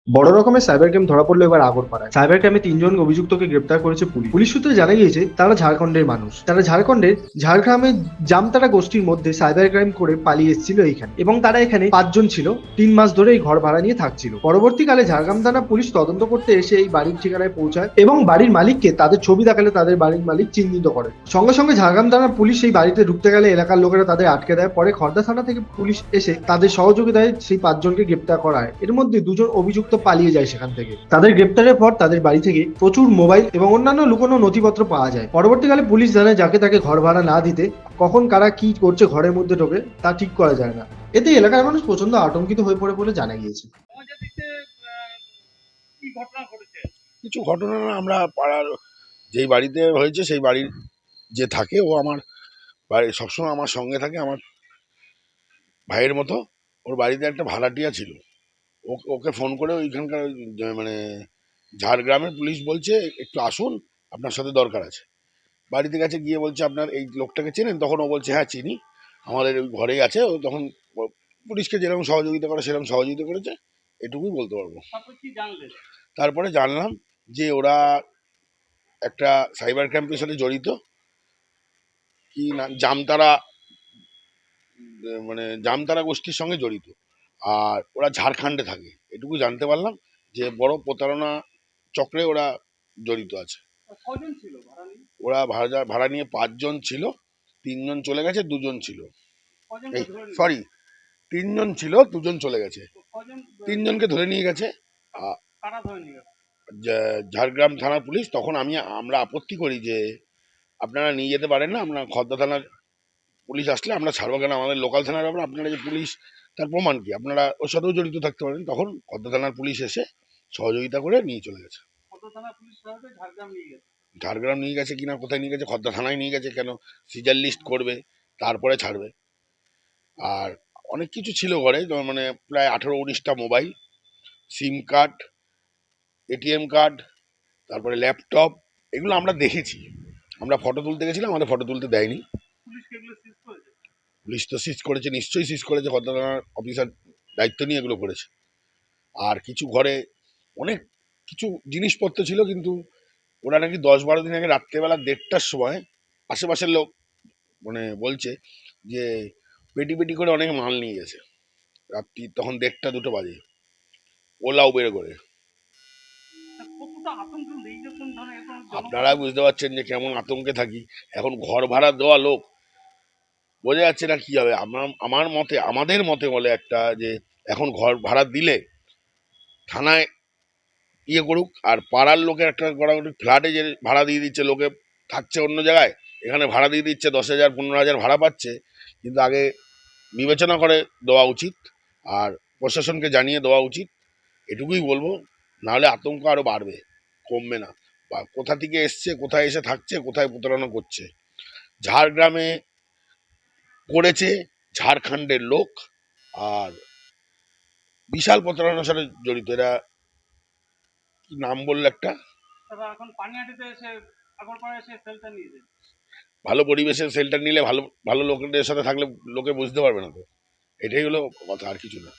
বড় রকমের cyber crime ধরা পড়লো এবার আগরপাড়ায়। সাইবার ক্রাইমে ৩ জন অভিযুক্তকে গ্রেপ্তার করেছে পুলিশ। পুলিশ সূত্রে জানা গিয়েছে তারা ঝাড়খণ্ডের মানুষ। তারা ঝাড়খণ্ডের ঝাড়গ্রামের জামতারা গোষ্ঠীর মধ্যে সাইবার ক্রাইম করে পালিয়ে এসেছিল এইখানে, এবং তারা এখানে ৫ জন ছিল। ৩ মাস ধরে এই ঘর ভাড়া নিয়ে থাকছিল। পরবর্তীকালে ঝাড়গ্রাম থানা পুলিশ তদন্ত করতে এসে এই বাড়ির ঠিকানায় পৌঁছায় এবং বাড়ির মালিককে তাদের ছবি দেখালে তাদের বাড়ির মালিক চিহ্নিত করে। সঙ্গে সঙ্গে ঝাড়গ্রাম থানার পুলিশ সেই বাড়িতে ঢুকতে গেলে এলাকার লোকেরা তাদের আটকে দেয়। পরে খড়দা থানা থেকে পুলিশ এসে তাদের সহযোগিতায় সেই ৫ জনকে গ্রেপ্তার করা হয়। এর মধ্যে ২ জন অভিযুক্ত পালিয়ে যায় সেখান থেকে। তাদের গ্রেপ্তারের পর তাদের বাড়ি থেকে প্রচুর মোবাইল এবং অন্যান্য লুকোনো নথিপত্র পাওয়া যায়। পরবর্তীকালে পুলিশ জানায় যাকে তাকে ঘর ভাড়া না দিতে কখন কারা কি করছে ঘরের মধ্যে ঢোকে তা ঠিক করা যায় না। এতে এলাকার মানুষ প্রচন্ড আতঙ্কিত হয়ে পড়ে বলে জানা গিয়েছে। আমাদের দিকে কি ঘটনা ঘটেছে? কিছু ঘটনা না, আমরা পাড়ার যেই বাড়িতে হয়েছে সেই বাড়ির যে থাকে ও আমার বাড়ি সবসময় আমার সঙ্গে থাকে, আমার ভাইয়ের মতো। ওর বাড়িতে একটা ভাড়াটিয়া ছিল। ওকে ফোন করে ওইখানকার মানে ঝাড়গ্রামের পুলিশ বলছে একটু আসুন, আপনার সাথে দরকার আছে। বাড়িতে গেছে, গিয়ে বলছে আপনার এই লোকটাকে চেনেন? তখন ও বলছে হ্যাঁ চিনি, আমাদের ওই ঘরেই আছে। ও তখন পুলিশকে যেরকম সহযোগিতা করে সেরকম সহযোগিতা করেছে, এটুকুই বলতে পারবো। তারপর কি জানলেন? তারপরে জানলাম যে ওরা একটা সাইবার ক্যাম্পের সাথে জড়িত, কি না জামতারা, মানে জামতারা গোষ্ঠীর সঙ্গে জড়িত। আর ওরা ঝাড়খণ্ডে থাকে, এটুকু জানতে পারলাম যে বড় প্রতারণা চক্রে ওরা জড়িত আছে। কজন ছিল ভাড়া নিয়ে? ওরা ভাড়া নিয়ে ৫ জন ছিল। ৩ জন চলে গেছে, ২ জন ছিল। কজনকে এই ধরে নিল? সরি, ৩ জন ছিল, ২ জন চলে গেছে। কজন? ৩ জনকে ধরে নিয়ে গেছে কারা ধরে নিয়ে গেল? ঝাড়গ্রাম থানার পুলিশ। তখন আমরা আপত্তি করি যে আপনারা নিয়ে যেতে পারেন না, আপনার খর্দা থানার পুলিশ আসলে আমরা ছাড়বো কেন, আমাদের লোকাল থানার ব্যাপার, আপনারা যে পুলিশ তার প্রমাণ কি, আপনারা ওর সাথেও জড়িত থাকতে পারেন। তখন খর্দা থানার পুলিশ এসে সহযোগিতা করে নিয়ে চলে গেছে। কত থানা পুলিশ সহায়তায় ঝাড়গ্রাম নিয়ে গেছে? ঝাড়গ্রাম নিয়ে গেছে কিনা, কোথায় নিয়ে গেছে, খর্দা থানায় নিয়ে গেছে। কেন সিজার লিস্ট করবে, তারপরে ছাড়বে। আর অনেক কিছু ছিল ঘরে, যেমন মানে প্রায় ১৮-১৯টা mobile, sim card, ATM card, তারপরে ল্যাপটপ। এগুলো আমরা দেখেছি, আমরা ফটো তুলতে গেছিলাম, আমাদের ফটো তুলতে দেয়নি। পুলিশ কি এগুলো সিজ করেছে? পুলিশ তো সিজ করেছে, নিশ্চয়ই সিজ করেছে, খর্দা থানার অফিসার দায়িত্ব নিয়ে এগুলো করেছে। আর কিছু ঘরে অনেক কিছু জিনিসপত্র ছিল, কিন্তু ওরা নাকি ১০-১২ দিন আগে রাত্রেবেলা ১:৩০টার সময় আশেপাশের লোক মানে বলছে যে পেটি পেটি করে অনেক মাল নিয়ে গেছে। রাত্রি তখন ১:৩০-২টো বাজে, ওলা উবের করে। কতটা আতঙ্ক এই যখন ধরে এখন আপনারা বুঝতে পারছেন যে কেমন আতঙ্কে থাকি। এখন ঘর ভাড়া দেওয়া লোক, বোঝা যাচ্ছে না কি হবে। আমার মতে, আমাদের মতে বলে একটা যে এখন ঘর ভাড়া দিলে থানায় ইয়ে করুক, আর পাড়ার লোকের একটা ফ্ল্যাটে যে ভাড়া দিয়ে দিচ্ছে, লোকে থাকছে অন্য জায়গায়, এখানে ভাড়া দিয়ে দিচ্ছে ১০,০০০ ১৫,০০০ ভাড়া পাচ্ছে, কিন্তু আগে বিবেচনা করে দেওয়া উচিত আর প্রশাসনকে জানিয়ে দেওয়া উচিত। এটুকুই বলবো, নাহলে আতঙ্ক আরো বাড়বে, কমবে না। বা কোথা থেকে এসছে, কোথায় এসে থাকছে, কোথায় প্রতারণা করছে। ঝাড়গ্রামে করেছে ঝাড়খণ্ডের লোক, আর বিশাল প্রতারণার সাথে জড়িত এরা। কি নাম বললো একটা, তারা এখন পানিহাটিতে এসে আগরপাড়ায় এসে সেলটা নিয়েছে। ভালো পরিবেশের শেল্টার নিলে ভালো ভালো লোকেদের সাথে থাকলে লোকে বুঝতে পারবে না তো। এটাই হলো কথা, আর কিছু না।